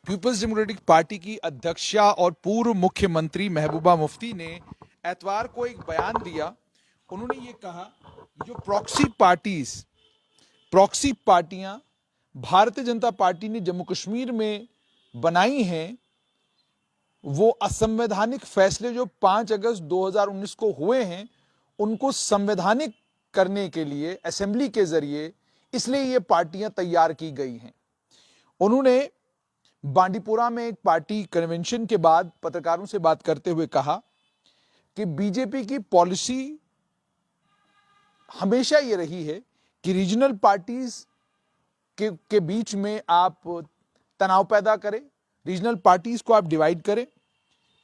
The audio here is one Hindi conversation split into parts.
पीपल्स डेमोक्रेटिक पार्टी की अध्यक्षा और पूर्व मुख्यमंत्री महबूबा मुफ्ती ने एतवार को एक बयान दिया। उन्होंने ये कहा जो प्रॉक्सी पार्टियां भारतीय जनता पार्टी ने जम्मू कश्मीर में बनाई हैं, वो असंवैधानिक फैसले जो 5 अगस्त 2019 को हुए हैं उनको संवैधानिक करने के लिए असेंबली के जरिए इसलिए ये पार्टियां तैयार की गई हैं। उन्होंने बांडीपुरा में एक पार्टी कन्वेंशन के बाद पत्रकारों से बात करते हुए कहा कि बीजेपी की पॉलिसी हमेशा ये रही है कि रीजनल पार्टीज के बीच में आप तनाव पैदा करें, रीजनल पार्टीज को आप डिवाइड करें।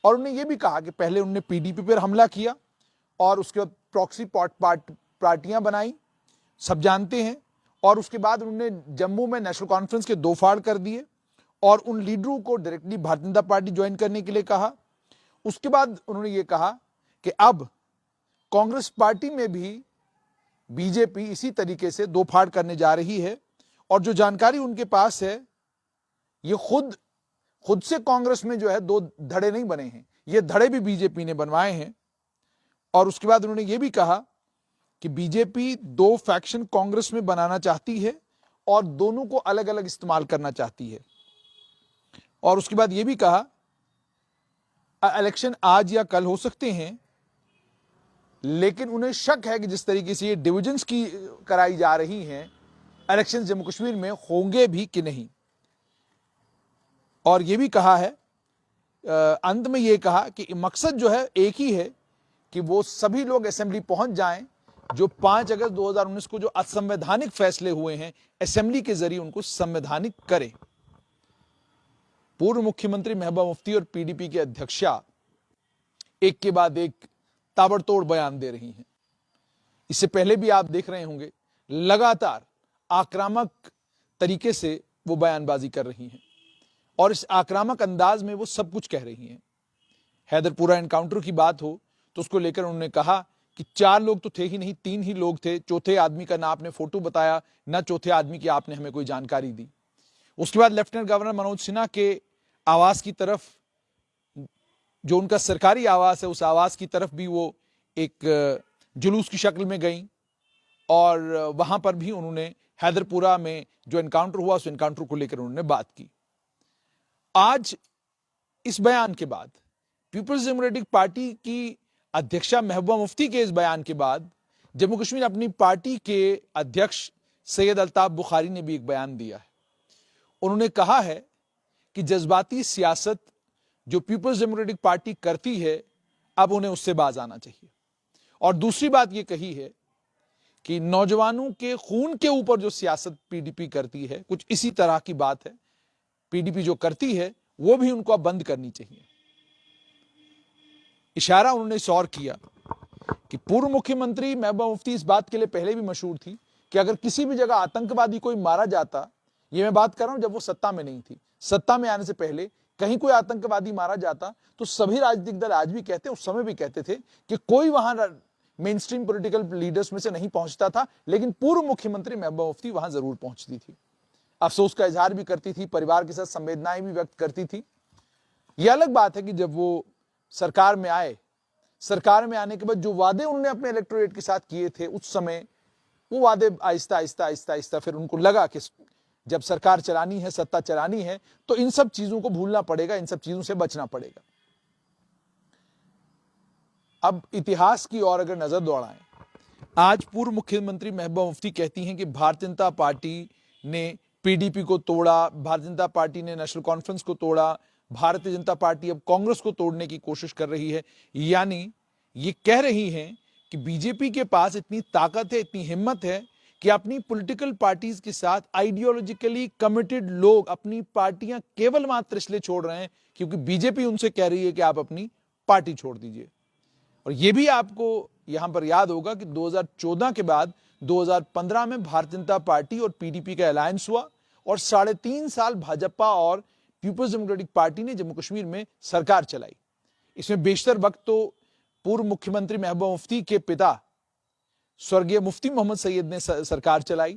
और उन्होंने ये भी कहा कि पहले उन्होंने पीडीपी पर हमला किया और उसके बाद प्रॉक्सी पार्टियां बनाई, सब जानते हैं। और उसके बाद उन्होंने जम्मू में नेशनल कॉन्फ्रेंस के 2 फाड़ कर दिए और उन लीडरों को directly Bharatiya Janata party join करने के लिए कहा। उसके बाद उन्होंने ये कहा कि अब कांग्रेस पार्टी में भी बीजेपी इसी तरीके से 2 फाड़ करने जा रही है। और जो जानकारी उनके पास है, ये खुद से कांग्रेस में जो है 2 धड़े नहीं बने हैं, ये धड़े भी बीजेपी ने बनवाए हैं। और उसके बाद उन्होंने ये भी कहा कि बीजेपी 2 फैक्शन कांग्रेस में बनाना चाहती है और दोनों को अलग अलग इस्तेमाल करना चाहती है। और उसके बाद यह भी कहा इलेक्शन आज या कल हो सकते हैं, लेकिन उन्हें शक है कि जिस तरीके से ये डिविजन्स की कराई जा रही हैं, इलेक्शन जम्मू कश्मीर में होंगे भी कि नहीं। और यह भी कहा है, अंत में यह कहा कि मकसद जो है एक ही है कि वो सभी लोग असेंबली पहुंच जाएं जो 5 अगस्त 2019 को जो असंवैधानिक फैसले हुए हैं असेंबली के जरिए उनको संवैधानिक करें। पूर्व मुख्यमंत्री महबूबा मुफ्ती और पीडीपी के अध्यक्षा एक के बाद एक ताबड़तोड़ बयान दे रही हैं। इससे पहले भी आप देख रहे होंगे लगातार आक्रामक तरीके से वो बयानबाजी कर रही हैं और इस आक्रामक अंदाज में वो सब कुछ कह रही हैं। हैदरपुरा एनकाउंटर की बात हो तो उसको लेकर उन्होंने कहा कि 4 लोग तो थे ही नहीं, 3 ही लोग थे, चौथे आदमी का ना आपने फोटो बताया, ना चौथे आदमी की आपने हमें कोई जानकारी दी। उसके बाद लेफ्टिनेंट गवर्नर मनोज सिन्हा के आवास की तरफ, जो उनका सरकारी आवास है, उस आवास की तरफ भी वो एक जुलूस की शक्ल में गई और वहां पर भी उन्होंने हैदरपुरा में जो एनकाउंटर हुआ उस एनकाउंटर को लेकर उन्होंने बात की। आज इस बयान के बाद पीपल्स डेमोक्रेटिक पार्टी की अध्यक्षा महबूबा मुफ्ती के इस बयान के बाद जम्मू कश्मीर अपनी पार्टी के अध्यक्ष सैयद अल्ताफ बुखारी ने भी एक बयान दिया है। उन्होंने कहा है कि जज्बाती सियासत जो पीपल्स डेमोक्रेटिक पार्टी करती है अब उन्हें उससे बाज आना चाहिए। और दूसरी बात यह कही है कि नौजवानों के खून के ऊपर जो सियासत पीडीपी करती है, कुछ इसी तरह की बात है। पीडीपी जो करती है वो भी उनको अब बंद करनी चाहिए। इशारा उन्होंने इस और किया कि पूर्व मुख्यमंत्री महबूबा मुफ्ती इस बात के लिए पहले भी मशहूर थी कि अगर किसी भी जगह आतंकवादी कोई मारा जाता, ये मैं बात कर रहा हूं जब वो सत्ता में नहीं थी, सत्ता में आने से पहले कहीं कोई आतंकवादी मारा जाता तो सभी राजनीतिक दल आज भी कहते, उस समय भी कहते थे कि कोई वहां मेन स्ट्रीम पॉलिटिकल लीडर्स में से नहीं पहुंचता था, लेकिन पूर्व मुख्यमंत्री महबूबा मुफ्ती वहां जरूर पहुंचती थी, अफसोस का इजहार भी करती थी, परिवार के साथ संवेदनाएं भी व्यक्त करती थी। यह अलग बात है कि जब वो सरकार में आए, सरकार में आने के बाद जो वादे उन्होंने अपने इलेक्टोरेट के साथ किए थे, उस समय वो वादे आहिस्ता आहिस्ता आहिस्ता आहिस्ता फिर उनको लगा कि जब सरकार चलानी है, सत्ता चलानी है, तो इन सब चीजों को भूलना पड़ेगा, इन सब चीजों से बचना पड़ेगा। अब इतिहास की ओर अगर नजर दौड़ाएं, आज पूर्व मुख्यमंत्री महबूबा मुफ्ती कहती हैं कि भारतीय जनता पार्टी ने पीडीपी को तोड़ा, भारतीय जनता पार्टी ने नेशनल कॉन्फ्रेंस को तोड़ा, भारतीय जनता पार्टी अब कांग्रेस को तोड़ने की कोशिश कर रही है। यानी ये कह रही हैं कि बीजेपी के पास इतनी ताकत है, इतनी हिम्मत है कि अपनी पॉलिटिकल पार्टीज के साथ आइडियोलॉजिकली कमिटेड लोग अपनी पार्टियां केवल मात्र इसलिए छोड़ रहे हैं क्योंकि बीजेपी उनसे कह रही है कि आप अपनी पार्टी छोड़ दीजिए। और यह भी आपको यहां पर याद होगा कि 2014 के बाद 2015 में भारतीय जनता पार्टी और पीडीपी का अलायंस हुआ और 3.5 साल भाजपा और पीपल्स डेमोक्रेटिक पार्टी ने जम्मू कश्मीर में सरकार चलाई। इसमें बेशतर वक्त तो पूर्व मुख्यमंत्री महबूबा मुफ्ती के पिता स्वर्गीय मुफ्ती मोहम्मद सैयद ने सरकार चलाई।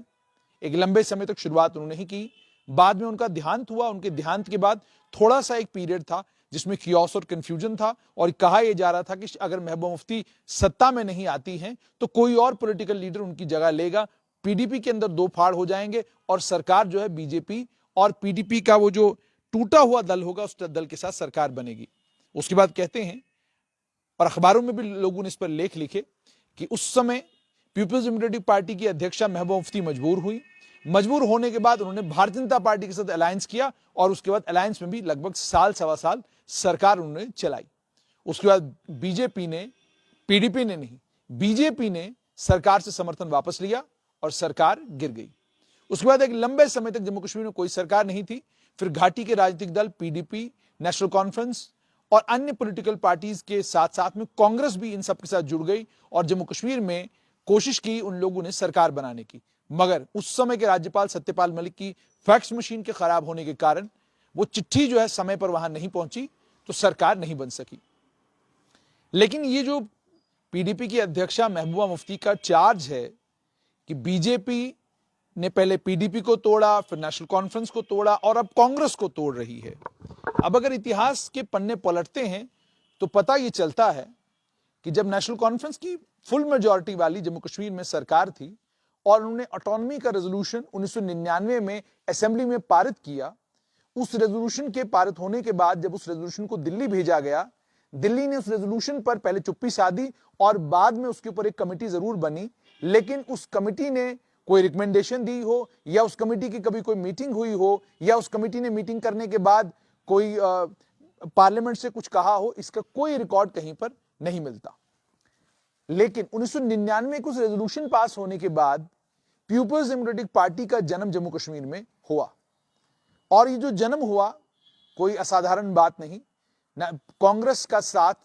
एक लंबे समय तक शुरुआत उन्होंने ही की, बाद में उनका देहांत हुआ। उनके देहांत के बाद थोड़ा सा एक पीरियड था जिसमें कियोस और कंफ्यूजन था और कहा यह जा रहा था कि अगर महबूबा मुफ्ती सत्ता में नहीं आती हैं तो कोई और पॉलिटिकल लीडर उनकी जगह लेगा, पीडीपी के अंदर दो फाड़ हो जाएंगे और सरकार जो है बीजेपी और पीडीपी का वो जो टूटा हुआ दल होगा उस दल के साथ सरकार बनेगी। उसके बाद कहते हैं, और अखबारों में भी लोगों ने इस पर लेख लिखे, कि उस समय पीपल्स डेमोक्रेटिक पार्टी की अध्यक्षा महबूबा मुफ्ती मजबूर हुई। मजबूर होने के बाद उन्होंने भारतीय जनता पार्टी के साथ अलायंस किया और उसके बाद अलायंस में भी लगभग साल सवा साल सरकार उन्होंने चलाई। उसके बाद बीजेपी ने, पीडीपी ने नहीं, बीजेपी ने सरकार से समर्थन वापस लिया और सरकार गिर गई। उसके बाद एक लंबे समय तक जम्मू कश्मीर में कोई सरकार नहीं थी। फिर घाटी के राजनीतिक दल पीडीपी, नेशनल कॉन्फ्रेंस और अन्य पॉलिटिकल पार्टीज के साथ साथ में कांग्रेस भी इन सब के साथ जुड़ गई और जम्मू कश्मीर में कोशिश की उन लोगों ने सरकार बनाने की। मगर उस समय के राज्यपाल सत्यपाल मलिक की फैक्स मशीन के खराब होने के कारण वो चिट्ठी जो है समय पर वहां नहीं पहुंची, तो सरकार नहीं बन सकी। लेकिन ये जो पीडीपी की अध्यक्षा महबूबा मुफ्ती का चार्ज है कि बीजेपी ने पहले पीडीपी को तोड़ा, फिर नेशनल कॉन्फ्रेंस को तोड़ा और अब कांग्रेस को तोड़ रही है। अब अगर इतिहास के पन्ने पलटते हैं तो पता यह चलता है कि जब नेशनल कॉन्फ्रेंस की फुल मेजॉरिटी वाली जम्मू कश्मीर में सरकार थी और उन्होंने ऑटोनॉमी का रेजोल्यूशन 1999 में असेंबली में पारित किया, उस रेजोल्यूशन के पारित होने के बाद जब उस रेजोल्यूशन को दिल्ली भेजा गया, दिल्ली ने उस रेजोल्यूशन पर पहले चुप्पी साधी और बाद में उसके ऊपर एक कमेटी जरूर बनी, लेकिन उस कमेटी ने कोई रिकमेंडेशन दी हो या उस कमेटी की कभी कोई मीटिंग हुई हो या उस कमेटी ने मीटिंग करने के बाद कोई पार्लियामेंट से कुछ कहा हो, इसका कोई रिकॉर्ड कहीं पर नहीं मिलता। लेकिन 1999 को रेजोल्यूशन पास होने के बाद पीपल्स डेमोक्रेटिक पार्टी का जन्म जम्मू कश्मीर में हुआ और ये जो जन्म हुआ कोई असाधारण बात नहीं। कांग्रेस का साथ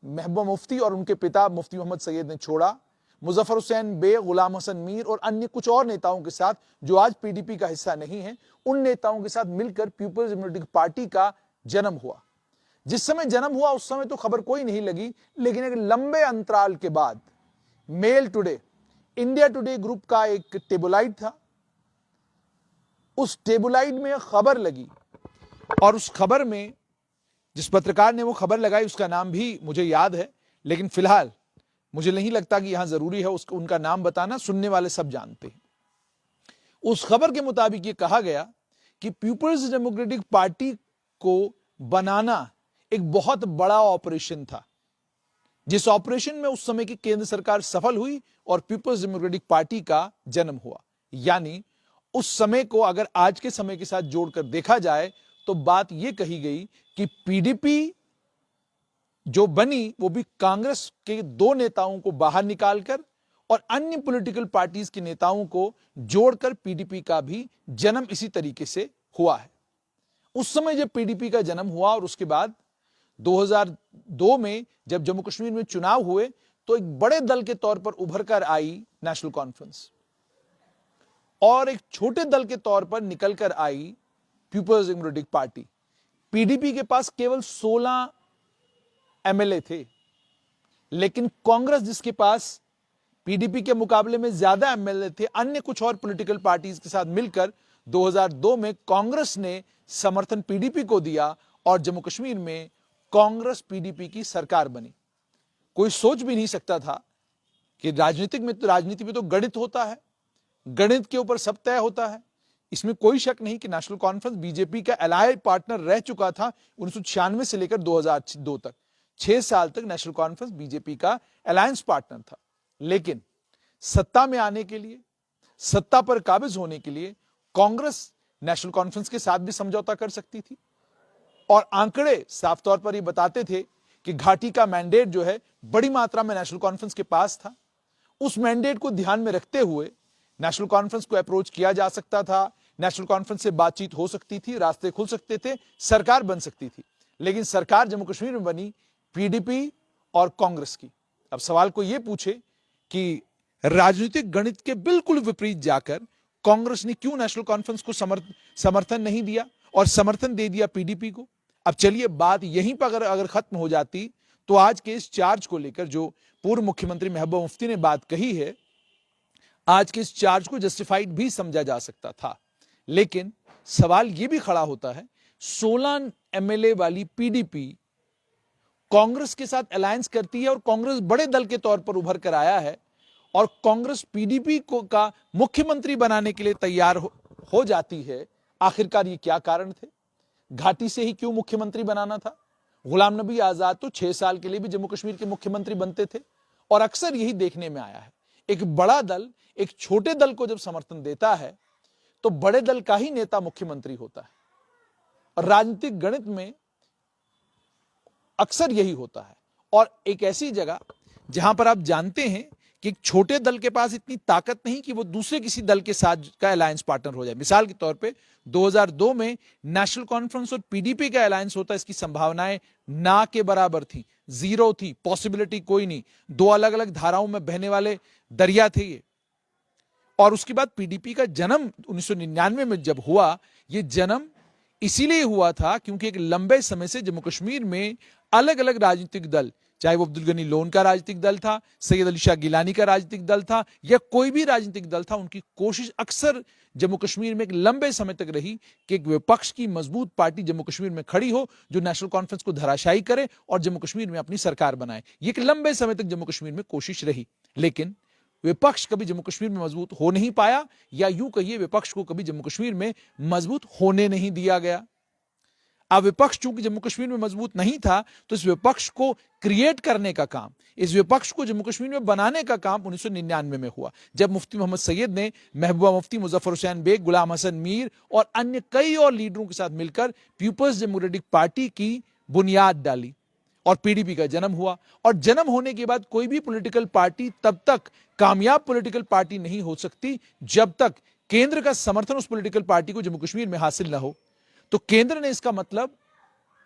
महबूबा मुफ्ती और उनके पिता मुफ्ती मोहम्मद सैयद ने छोड़ा। मुजफ्फर हुसैन बेग, गुलाम हसन मीर और अन्य कुछ और नेताओं के साथ जो आज पीडीपी का हिस्सा नहीं है, उन नेताओं के साथ मिलकर पीपल्स डेमोक्रेटिक पार्टी का जन्म हुआ। जिस समय जन्म हुआ उस समय तो खबर कोई नहीं लगी, लेकिन एक लंबे अंतराल के बाद Mail Today, India Today group का एक टेबुलाइड था, उस टेबुलाइड में खबर लगी और उस खबर में जिस पत्रकार ने वो खबर लगाई उसका नाम भी मुझे याद है, लेकिन फिलहाल मुझे नहीं लगता कि यहां जरूरी है उनका नाम बताना, सुनने वाले सब जानते हैं। उस खबर के मुताबिक ये कहा गया कि पीपल्स डेमोक्रेटिक पार्टी को बनाना एक बहुत बड़ा ऑपरेशन था, जिस ऑपरेशन में उस समय की केंद्र सरकार सफल हुई और पीपल्स डेमोक्रेटिक पार्टी का जन्म हुआ। यानी उस समय को अगर आज के समय के साथ जोड़कर देखा जाए तो बात यह कही गई कि पीडीपी जो बनी वो भी कांग्रेस के दो नेताओं को बाहर निकालकर और अन्य पॉलिटिकल पार्टीज के नेताओं को जोड़कर पीडीपी का भी जन्म इसी तरीके से हुआ है। उस समय जब पीडीपी का जन्म हुआ और उसके बाद 2002 में जब जम्मू कश्मीर में चुनाव हुए तो एक बड़े दल के तौर पर उभर कर आई नेशनल कॉन्फ्रेंस और एक छोटे दल के तौर पर निकलकर आई पीपल्स डेमोक्रेटिक पार्टी। पीडीपी के पास केवल 16 एमएलए थे, लेकिन कांग्रेस जिसके पास पीडीपी के मुकाबले में ज्यादा एमएलए थे, अन्य कुछ और पॉलिटिकल पार्टीज के साथ मिलकर 2002 में कांग्रेस ने समर्थन पीडीपी को दिया और जम्मू कश्मीर में कांग्रेस पीडीपी की सरकार बनी। कोई सोच भी नहीं सकता था कि राजनीति में तो गणित होता है, गणित के ऊपर सब तय होता है। इसमें कोई शक नहीं कि नेशनल कॉन्फ्रेंस बीजेपी का एलाय पार्टनर रह चुका था 1996 से लेकर 2002 तक। 6 साल तक नेशनल कॉन्फ्रेंस बीजेपी का अलायंस पार्टनर था, लेकिन सत्ता में आने के लिए, सत्ता पर काबिज होने के लिए कांग्रेस नेशनल कॉन्फ्रेंस के साथ भी समझौता कर सकती थी और आंकड़े साफ तौर पर ये बताते थे कि घाटी का मैंडेट जो है बड़ी मात्रा में नेशनल कॉन्फ्रेंस के पास था। उस मैंडेट को ध्यान में रखते हुए नेशनल कॉन्फ्रेंस को अप्रोच किया जा सकता था, नेशनल कॉन्फ्रेंस से बातचीत हो सकती थी, रास्ते खुल सकते थे, सरकार बन सकती थी। लेकिन सरकार जम्मू कश्मीर में बनी पीडीपी और कांग्रेस की। अब सवाल को यह पूछे कि राजनीतिक गणित के बिल्कुल विपरीत जाकर कांग्रेस ने क्यों नेशनल कॉन्फ्रेंस को समर्थन नहीं दिया और समर्थन दे दिया पीडीपी को। अब चलिए बात यहीं पर अगर खत्म हो जाती तो आज के इस चार्ज को लेकर जो पूर्व मुख्यमंत्री महबूबा मुफ्ती ने बात कही है, आज के इस चार्ज को जस्टिफाइड भी समझा जा सकता था। लेकिन सवाल यह भी खड़ा होता है, 16 एमएलए वाली पीडीपी कांग्रेस के साथ अलायंस करती है और कांग्रेस बड़े दल के तौर पर उभर कर आया है और कांग्रेस पीडीपी को का मुख्यमंत्री बनाने के लिए तैयार हो जाती है। आखिरकार ये क्या कारण थे? घाटी से ही क्यों मुख्यमंत्री बनाना था? गुलाम नबी आजाद तो 6 साल के लिए भी जम्मू कश्मीर के मुख्यमंत्री बनते थे और अक्सर यही देखने में आया है, एक बड़ा दल एक छोटे दल को जब समर्थन देता है तो बड़े दल का ही नेता मुख्यमंत्री होता है। और राजनीतिक गणित में अक्सर यही होता है। और एक ऐसी जगह जहां पर आप जानते हैं कि एक छोटे दल के पास इतनी ताकत नहीं कि वो दूसरे किसी दल के साथ का अलायंस पार्टनर हो जाए। मिसाल के तौर पे 2002 में नेशनल कॉन्फ्रेंस और पीडीपी का अलायंस होता, इसकी संभावनाएं ना के बराबर थी, जीरो थी, पॉसिबिलिटी कोई नहीं। दो अलग अलग धाराओं में बहने वाले दरिया थे ये। और उसके बाद पीडीपी का जन्म 1999 में जब हुआ, ये जन्म इसीलिए हुआ था क्योंकि एक लंबे समय से जम्मू कश्मीर में अलग अलग राजनीतिक दल, चाहे वो अब्दुल गनी लोन का राजनीतिक दल था, सैयद अली शाह गिलानी का राजनीतिक दल था या कोई भी राजनीतिक दल था, उनकी कोशिश अक्सर जम्मू कश्मीर में एक लंबे समय तक रही कि एक विपक्ष की मजबूत पार्टी जम्मू कश्मीर में खड़ी हो जो नेशनल कॉन्फ्रेंस को धराशायी करे और जम्मू कश्मीर में अपनी सरकार बनाए। ये एक लंबे समय तक जम्मू कश्मीर में कोशिश रही, लेकिन विपक्ष कभी जम्मू कश्मीर में मजबूत हो नहीं पाया, या यूं कहिए विपक्ष को कभी जम्मू कश्मीर में मजबूत होने नहीं दिया गया। अब विपक्ष चूंकि जम्मू कश्मीर में मजबूत नहीं था तो इस विपक्ष को क्रिएट करने का काम, इस विपक्ष को जम्मू कश्मीर में बनाने का काम 1999 में हुआ, जब मुफ्ती मोहम्मद सैयद ने महबूबा मुफ्ती, मुजफ्फर हुसैन बेग, गुलाम हसन मीर और अन्य कई और लीडरों के साथ मिलकर पीपल्स डेमोक्रेटिक पार्टी की बुनियाद डाली और पीडीपी का जन्म हुआ। और जन्म होने के बाद कोई भी पॉलिटिकल पार्टी तब तक कामयाब पॉलिटिकल पार्टी नहीं हो सकती जब तक केंद्र का समर्थन उस पॉलिटिकल पार्टी को जम्मू कश्मीर में हासिल ना हो। तो केंद्र ने, इसका मतलब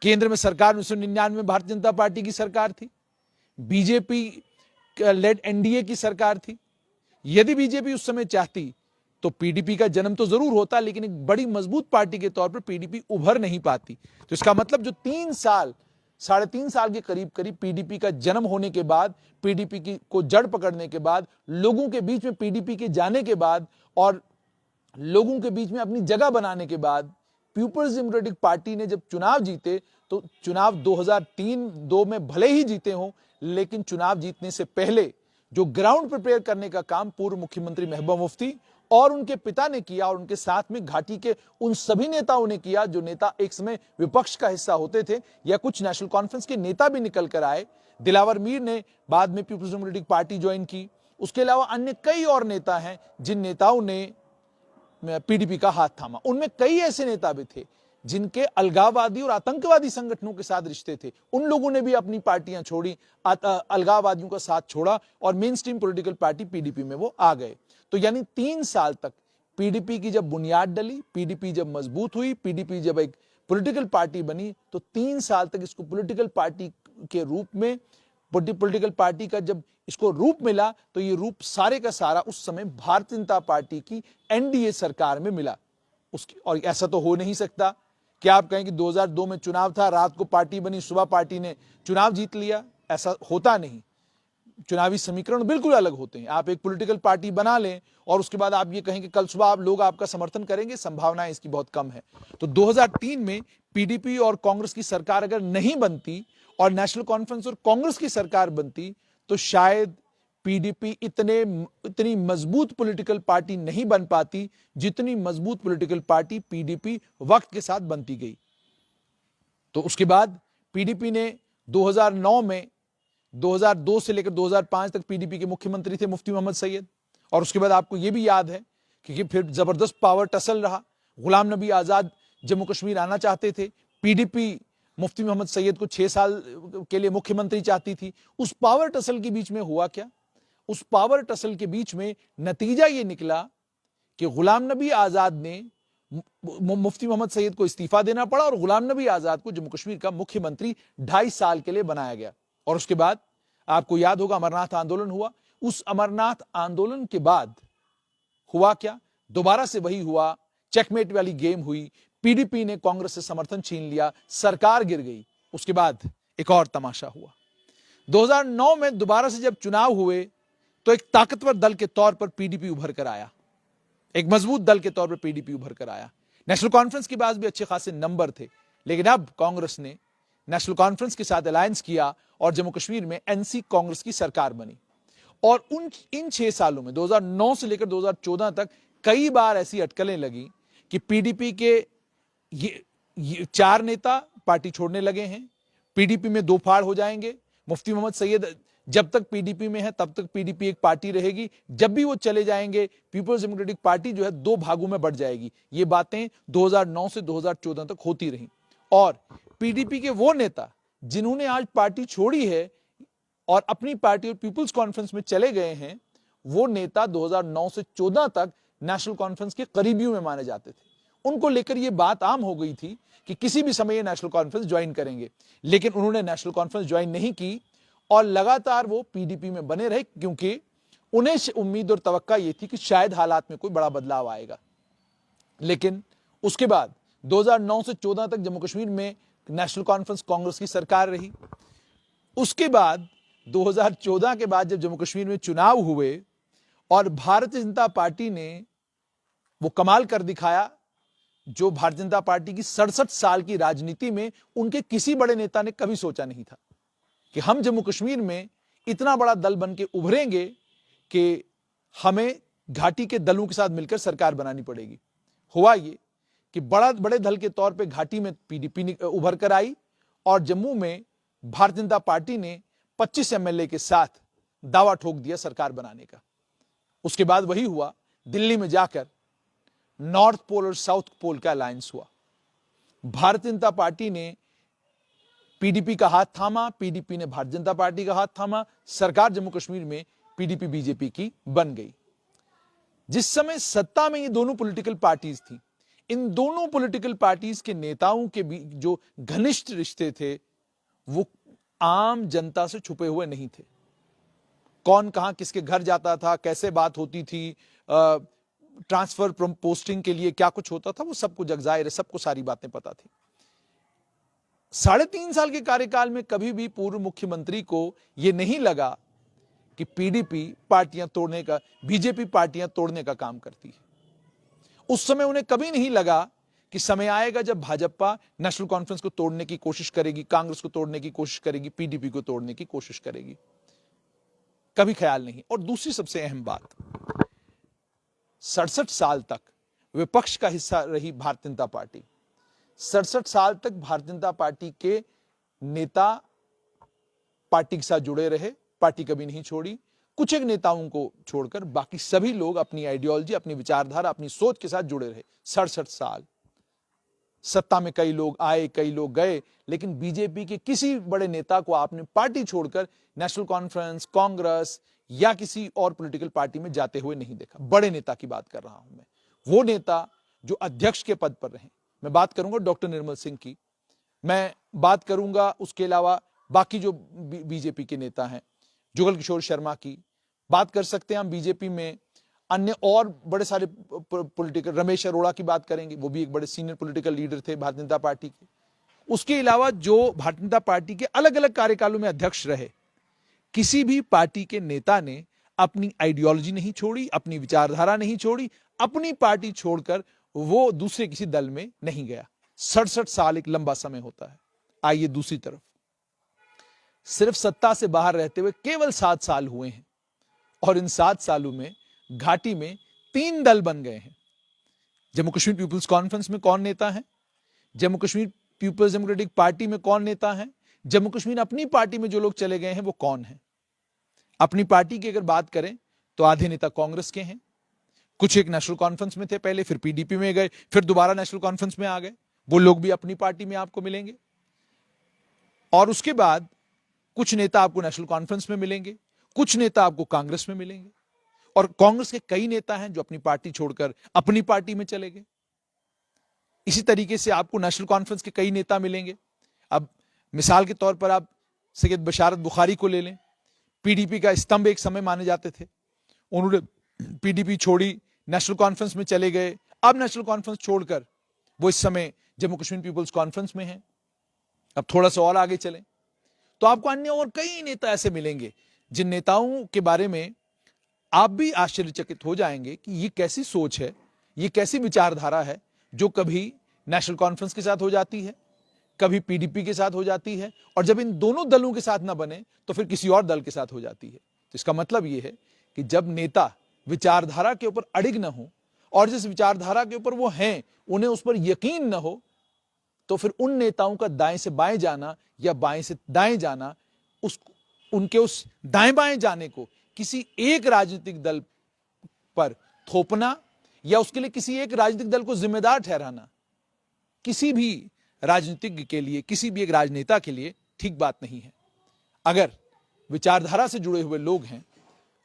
केंद्र में सरकार 1999 में भारतीय जनता पार्टी की सरकार थी, बीजेपी लेड एनडीए की सरकार थी। यदि बीजेपी उस समय चाहती तो पीडीपी का जन्म तो जरूर होता, लेकिन एक बड़ी मजबूत पार्टी के तौर पर पीडीपी उभर नहीं पाती। तो इसका मतलब जो 3 साल, 3.5 साल के करीब करीब पीडीपी का जन्म होने के बाद, पीडीपी की को जड़ पकड़ने के बाद, लोगों के बीच में पीडीपी के जाने के बाद और लोगों के बीच में अपनी जगह बनाने के बाद, पीपल्स डेमोक्रेटिक पार्टी ने जब चुनाव जीते तो चुनाव 2003-2 में भले ही जीते हों, लेकिन चुनाव जीतने से पहले जो ग्राउंड प्रिपेयर करने का काम पूर्व मुख्यमंत्री महबूबा मुफ्ती और उनके पिता ने किया और उनके साथ में घाटी के उन सभी नेताओं ने किया जो नेता एक समय विपक्ष का हिस्सा होते थे या कुछ नेशनल कॉन्फ्रेंस के नेता भी निकल कर आए। दिलावर मीर ने बाद में पीपल्स डेमोक्रेटिक पार्टी ज्वाइन की। उसके अलावा अन्य कई और नेता हैं जिन नेताओं ने पीडीपी का हाथ थामा। उनमें कई ऐसे नेता भी थे जिनके अलगाववादी और आतंकवादी संगठनों के साथ रिश्ते थे। उन लोगों ने भी अपनी पार्टियां छोड़ी, अलगाववादियों का साथ छोड़ा और main stream political party PDP में वो आ गए। तो यानी 3 साल तक पीडीपी की जब बुनियाद डली, पीडीपी जब मजबूत हुई, पीडीपी जब एक पॉलिटिकल पार्टी बनी, तो 3 साल तक इसको पॉलिटिकल पार्टी के रूप में, पॉलिटिकल पार्टी का जब इसको रूप मिला तो ये रूप सारे का सारा उस समय भारतीय जनता पार्टी की एनडीए सरकार में मिला। उसकी और ऐसा तो हो नहीं सकता कि आप कहें कि 2002 में चुनाव था, रात को पार्टी बनी, सुबह पार्टी ने चुनाव जीत लिया, ऐसा होता नहीं। चुनावी समीकरण बिल्कुल अलग होते हैं। आप एक पॉलिटिकल पार्टी बना लें और उसके बाद आप ये कहें कि कल सुबह आप लोग आपका समर्थन करेंगे, संभावनाएं इसकी बहुत कम है। तो 2003 में पीडीपी और कांग्रेस की सरकार अगर नहीं बनती और नेशनल कॉन्फ्रेंस और कांग्रेस की सरकार बनती तो शायद पीडीपी इतनी मजबूत पॉलिटिकल पार्टी नहीं बन पाती जितनी मजबूत पॉलिटिकल पार्टी पीडीपी वक्त के साथ बनती गई। तो उसके बाद पीडीपी ने 2009 में 2002 से लेकर 2005 तक पीडीपी के मुख्यमंत्री थे मुफ्ती मोहम्मद सैयद। और उसके बाद आपको यह भी याद है कि फिर जबरदस्त पावर टसल रहा। गुलाम नबी आजाद जम्मू कश्मीर आना चाहते थे, पीडीपी मुफ्ती मोहम्मद सैयद को 6 साल के लिए मुख्यमंत्री चाहती थी। उस पावर टसल के बीच में हुआ क्या? उस पावर टसल के बीच में नतीजा यह निकला कि गुलाम नबी आजाद ने मुफ्ती मोहम्मद सैयद को इस्तीफा देना पड़ा और गुलाम नबी आजाद को जम्मू कश्मीर का मुख्यमंत्री 2.5 साल के लिए बनाया गया। और उसके बाद आपको याद होगा अमरनाथ आंदोलन हुआ। उस अमरनाथ आंदोलन के बाद हुआ क्या? दोबारा से वही हुआ, चेकमेट वाली गेम हुई। पीडीपी ने कांग्रेस से समर्थन छीन लिया, सरकार गिर गई। उसके बाद एक और तमाशा हुआ। 2009 में दोबारा से जब चुनाव हुए तो एक ताकतवर दल के तौर पर पीडीपी उभर कर आया, एक मजबूत दल के तौर पर पीडीपी उभर कर आया। नेशनल कॉन्फ्रेंस के पास भी अच्छे खासे नंबर थे, लेकिन अब कांग्रेस ने नेशनल कॉन्फ्रेंस के साथ अलायंस किया और जम्मू कश्मीर में एनसी कांग्रेस की सरकार बनी। और इन 6 सालों में 2009 से लेकर 2014 तक कई बार ऐसी अटकलें लगी कि पीडीपी के ये 4 नेता पार्टी छोड़ने लगे हैं, पीडीपी में 2 फाड़ हो जाएंगे। मुफ्ती मोहम्मद सैयद जब तक पीडीपी में है तब तक पीडीपी एक पार्टी रहेगी, जब भी वो चले जाएंगे पीपल्स डेमोक्रेटिक पार्टी जो है 2 भागों में बढ़ जाएगी। ये बातें 2009 से 2014 तक होती रही। और पीडीपी के वो नेता जिन्होंने आज पार्टी छोड़ी है और अपनी पार्टी और पीपल्स कॉन्फ्रेंस में चले गए हैं, वो नेता 2009 से 14 तक नेशनल कॉन्फ्रेंस के करीबियों में माने जाते थे। उनको लेकर यह बात आम हो गई थी कि किसी भी समय ये नेशनल कॉन्फ्रेंस ज्वाइन करेंगे, लेकिन उन्होंने नेशनल कॉन्फ्रेंस ज्वाइन नहीं की और लगातार वो पीडीपी में बने रहे, क्योंकि उन्हें उम्मीद और तवक्का ये थी कि शायद हालात में कोई बड़ा बदलाव आएगा। लेकिन उसके बाद 2009 से 14 तक जम्मू कश्मीर में नेशनल कॉन्फ्रेंस कांग्रेस की सरकार रही। उसके बाद 2014 के बाद जब जम्मू कश्मीर में चुनाव हुए और भारतीय जनता पार्टी ने वो कमाल कर दिखाया जो भारतीय जनता पार्टी की 67 साल की राजनीति में उनके किसी बड़े नेता ने कभी सोचा नहीं था कि हम जम्मू कश्मीर में इतना बड़ा दल बन के उभरेंगे कि हमें घाटी के दलों के साथ मिलकर सरकार बनानी पड़ेगी। हुआ ये कि बड़े दल के तौर पे घाटी में पीडीपी उभर कर आई और जम्मू में भारतीय जनता पार्टी ने 25 एमएलए के साथ दावा ठोक दिया सरकार बनाने का। उसके बाद वही हुआ, दिल्ली में जाकर नॉर्थ पोल और साउथ पोल का अलायंस हुआ। भारतीय जनता पार्टी ने पीडीपी का हाथ थामा, पीडीपी ने भारतीय जनता पार्टी का हाथ थामा, सरकार जम्मू कश्मीर में पीडीपी बीजेपी की बन गई। जिस समय सत्ता में ये दोनों पॉलिटिकल पार्टीज थी, इन दोनों पॉलिटिकल पार्टीज के नेताओं के बीच जो घनिष्ठ रिश्ते थे वो आम जनता से छुपे हुए नहीं थे। कौन कहां किसके घर जाता था, कैसे बात होती थी, ट्रांसफर पोस्टिंग के लिए क्या कुछ होता था, वो सब कुछ जाहिर है, सबको सारी बातें पता थी। 3.5 साल के कार्यकाल में कभी भी पूर्व मुख्यमंत्री को यह नहीं लगा कि पीडीपी पार्टियां तोड़ने का, बीजेपी पार्टियां तोड़ने का काम करती है। उस समय उन्हें कभी नहीं लगा कि समय आएगा जब भाजपा नेशनल कॉन्फ्रेंस को तोड़ने की कोशिश करेगी, कांग्रेस को तोड़ने की कोशिश करेगी, पीडीपी को तोड़ने की कोशिश करेगी, कभी ख्याल नहीं। और दूसरी सबसे अहम बात, 67 साल तक विपक्ष का हिस्सा रही भारतीय जनता पार्टी। 67 साल तक भारतीय जनता पार्टी के नेता पार्टी के साथ जुड़े रहे, पार्टी कभी नहीं छोड़ी। कुछ एक नेताओं को छोड़कर बाकी सभी लोग अपनी आइडियोलॉजी, अपनी विचारधारा, अपनी सोच के साथ जुड़े रहे। 67 साल सत्ता में कई लोग आए, कई लोग गए, लेकिन बीजेपी के किसी बड़े नेता को आपने पार्टी छोड़कर नेशनल कॉन्फ्रेंस, कांग्रेस या किसी और पॉलिटिकल पार्टी में जाते हुए नहीं देखा। बड़े नेता की बात कर रहा हूं मैं, वो नेता जो अध्यक्ष के पद पर रहे। मैं बात करूंगा डॉक्टर निर्मल सिंह की, मैं बात करूंगा उसके अलावा बाकी जो बीजेपी के नेता हैं, जुगल किशोर शर्मा की बात कर सकते हैं हम। बीजेपी में अन्य और बड़े सारे पॉलिटिकल, रमेश अरोड़ा की बात करेंगे, वो भी एक बड़े सीनियर पॉलिटिकल लीडर थे भारतीय जनता पार्टी के। उसके अलावा जो भारतीय जनता पार्टी के अलग अलग कार्यकालों में अध्यक्ष रहे, किसी भी पार्टी के नेता ने अपनी आइडियोलॉजी नहीं छोड़ी, अपनी विचारधारा नहीं छोड़ी, अपनी पार्टी छोड़कर वो दूसरे किसी दल में नहीं गया। 67 साल एक लंबा समय होता है। आइए दूसरी तरफ, सिर्फ सत्ता से बाहर रहते हुए केवल 7 साल हुए हैं और इन 7 सालों में घाटी में 3 दल बन गए हैं। जम्मू कश्मीर पीपल्स कॉन्फ्रेंस में कौन नेता है, जम्मू कश्मीर पीपल्स डेमोक्रेटिक पार्टी में कौन नेता है, जम्मू कश्मीर अपनी पार्टी में जो लोग चले गए हैं वो कौन है। अपनी पार्टी की अगर बात करें तो आधे नेता कांग्रेस के हैं, कुछ एक नेशनल कॉन्फ्रेंस में थे पहले, फिर पीडीपी में गए, फिर दोबारा नेशनल कॉन्फ्रेंस में आ गए, वो लोग भी अपनी पार्टी में आपको मिलेंगे। और उसके बाद कुछ नेता आपको नेशनल कॉन्फ्रेंस में मिलेंगे, कुछ नेता आपको कांग्रेस में मिलेंगे, और कांग्रेस के कई नेता हैं जो अपनी पार्टी छोड़कर अपनी पार्टी में चले गए। इसी तरीके से आपको नेशनल कॉन्फ्रेंस के कई नेता मिलेंगे। अब मिसाल के तौर पर आप सैयद बशारत बुखारी को ले लें, पीडीपी का स्तंभ एक समय माने जाते थे, उन्होंने पीडीपी छोड़ी, नेशनल कॉन्फ्रेंस में चले गए, अब नेशनल कॉन्फ्रेंस छोड़कर वो इस समय जम्मू कश्मीर पीपल्स कॉन्फ्रेंस में है। अब थोड़ा सा और आगे चलें तो आपको अन्य और कई नेता ऐसे मिलेंगे जिन नेताओं के बारे में आप भी आश्चर्यचकित हो जाएंगे कि ये कैसी सोच है, ये कैसी विचारधारा है जो कभी नेशनल कॉन्फ्रेंस के साथ हो जाती है, कभी पीडीपी के साथ हो जाती है, और जब इन दोनों दलों के साथ ना बने तो फिर किसी और दल के साथ हो जाती है। तो इसका मतलब यह है कि जब नेता विचारधारा के ऊपर अड़िग न हो और जिस विचारधारा के ऊपर वो हैं उन्हें उस पर यकीन न हो, तो फिर उन नेताओं का दाएं से बाएं जाना या बाएं से दाएं जाना, उनके उस दाएं बाएं जाने को किसी एक राजनीतिक दल पर थोपना या उसके लिए किसी एक राजनीतिक दल को जिम्मेदार ठहराना किसी भी राजनीतिज्ञ के लिए, किसी भी एक राजनेता के लिए ठीक बात नहीं है। अगर विचारधारा से जुड़े हुए लोग हैं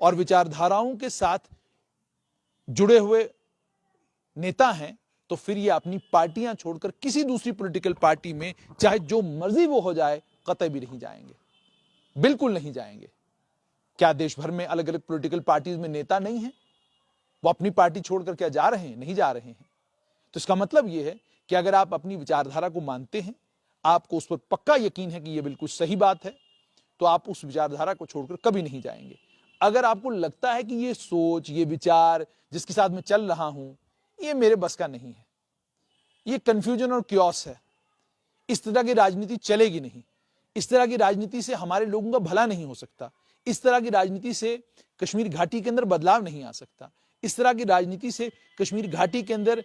और विचारधाराओं के साथ जुड़े हुए नेता हैं, तो फिर ये अपनी पार्टियां छोड़कर किसी दूसरी पॉलिटिकल पार्टी में चाहे जो मर्जी वो हो जाए कतई भी नहीं जाएंगे, बिल्कुल नहीं जाएंगे। क्या देश भर में अलग अलग पॉलिटिकल पार्टीज में नेता नहीं है? वो अपनी पार्टी छोड़कर क्या जा रहे हैं? नहीं जा रहे हैं। तो इसका मतलब यह है कि अगर आप अपनी विचारधारा को मानते हैं, आपको उस पर पक्का यकीन है कि यह बिल्कुल सही बात है, तो आप उस विचारधारा को छोड़कर कभी नहीं जाएंगे। अगर आपको लगता है कि ये सोच, ये विचार जिसके साथ मैं चल रहा हूं, ये मेरे बस का नहीं है, ये कंफ्यूजन और क्योस है, इस तरह की राजनीति चलेगी नहीं, इस तरह की राजनीति से हमारे लोगों का भला नहीं हो सकता, इस तरह की राजनीति से कश्मीर घाटी के अंदर बदलाव नहीं आ सकता, इस तरह की राजनीति से कश्मीर घाटी के अंदर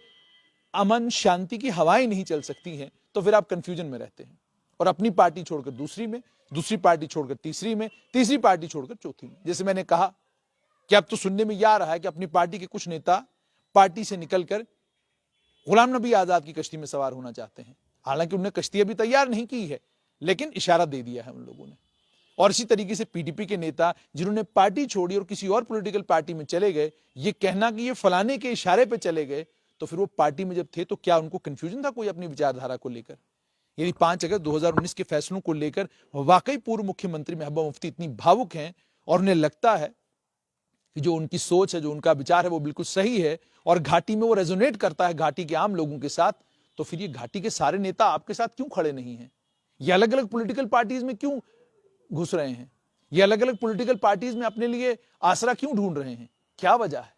अमन शांति की हवाएं नहीं चल सकती हैं, तो फिर आप कंफ्यूजन में रहते हैं और अपनी पार्टी छोड़कर दूसरी में, दूसरी पार्टी छोड़कर तीसरी में, तीसरी पार्टी छोड़कर चौथी में। जैसे मैंने कहा कि अब तो सुनने में यह आ रहा है कि अपनी पार्टी के कुछ नेता पार्टी से निकलकर गुलाम नबी आजाद की कश्ती में सवार होना चाहते हैं। हालांकि उन्होंने कश्ती अभी तैयार नहीं की है, लेकिन इशारा दे दिया है उन लोगों ने। और इसी तरीके से पीडीपी के नेता जिन्होंने पार्टी छोड़ी और किसी और पॉलिटिकल पार्टी में चले गए, ये कहना कि ये फलाने के इशारे पे चले गए, तो फिर वो पार्टी में जब थे तो क्या उनको कंफ्यूजन था कोई अपनी विचारधारा को लेकर? यदि 5 अगस्त 2019 के फैसलों को लेकर वाकई पूर्व मुख्यमंत्री महबूबा मुफ्ती इतनी भावुक हैं और उन्हें लगता है कि जो उनकी सोच है, जो उनका विचार है वो बिल्कुल सही है और घाटी में वो रेजोनेट करता है घाटी के आम लोगों के साथ, तो फिर ये घाटी के सारे नेता आपके साथ क्यों खड़े नहीं हैं? ये अलग अलग पॉलिटिकल पार्टीज में क्यों घुस रहे हैं? ये अलग अलग पॉलिटिकल पार्टीज में अपने लिए आसरा क्यों ढूंढ रहे हैं? क्या वजह है?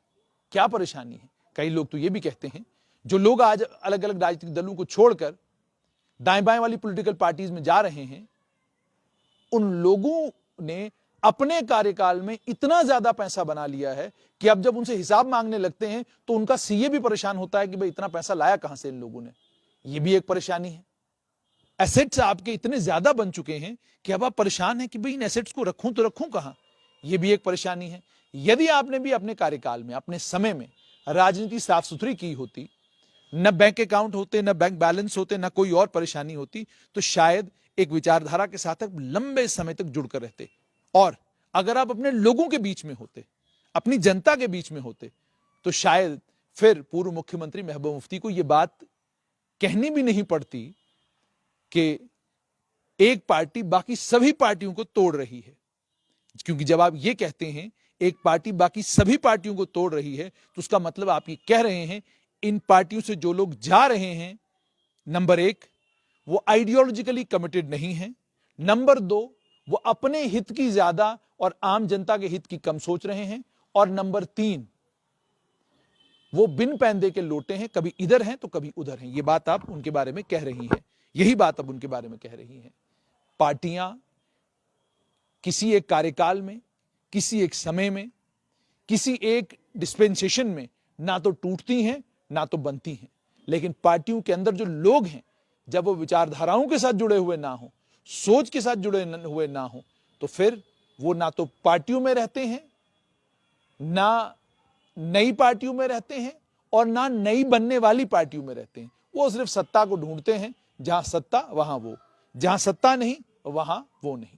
क्या परेशानी है? कई लोग तो ये भी कहते हैं, जो लोग आज अलग अलग राजनीतिक दलों को छोड़कर दाएं बाएं वाली पॉलिटिकल पार्टीज में जा रहे हैं, उन लोगों ने अपने कार्यकाल में इतना ज्यादा पैसा बना लिया है कि अब जब उनसे हिसाब मांगने लगते हैं तो उनका सीए भी परेशान होता है कि भाई इतना पैसा लाया कहां से इन लोगों ने। यह भी एक परेशानी है। एसेट्स आपके इतने ज्यादा बन चुके हैं कि अब आप परेशान हैं कि भाई इन एसेट्स को रखूं तो रखूं कहां। यह भी एक परेशानी है। यदि आपने भी अपने कार्यकाल में, अपने समय में राजनीति साफ सुथरी की होती, न बैंक अकाउंट होते, न बैंक बैलेंस होते, न कोई और परेशानी होती, तो शायद एक विचारधारा के साथ आप लंबे समय तक जुड़कर रहते। और अगर आप अपने लोगों के बीच में होते, अपनी जनता के बीच में होते, तो शायद फिर पूर्व मुख्यमंत्री महबूबा मुफ्ती को यह बात कहनी भी नहीं पड़ती कि एक पार्टी बाकी सभी पार्टियों को तोड़ रही है। क्योंकि जब आप ये कहते हैं एक पार्टी बाकी सभी पार्टियों को तोड़ रही है, तो उसका मतलब आप ये कह रहे हैं इन पार्टियों से जो लोग जा रहे हैं, नंबर 1 वो आइडियोलॉजिकली कमिटेड नहीं है, नंबर 2 वो अपने हित की ज्यादा और आम जनता के हित की कम सोच रहे हैं, और नंबर 3 वो बिन पैंदे के लोटे हैं, कभी इधर हैं तो कभी उधर हैं। ये बात आप उनके बारे में कह रही हैं, यही बात अब उनके बारे में कह रही हैं। पार्टियां किसी एक कार्यकाल में, किसी एक समय में, किसी एक डिस्पेंसेशन में ना तो टूटती हैं ना तो बनती हैं, लेकिन पार्टियों के अंदर जो लोग हैं, जब वो विचारधाराओं के साथ जुड़े हुए ना हो, सोच के साथ जुड़े हुए ना हो, तो फिर वो ना तो पार्टियों में रहते हैं, ना नई पार्टियों में रहते हैं, और ना नई बनने वाली पार्टियों में रहते हैं। वो सिर्फ सत्ता को ढूंढते हैं, जहां सत्ता वहां वो, जहां सत्ता नहीं वहां वो नहीं।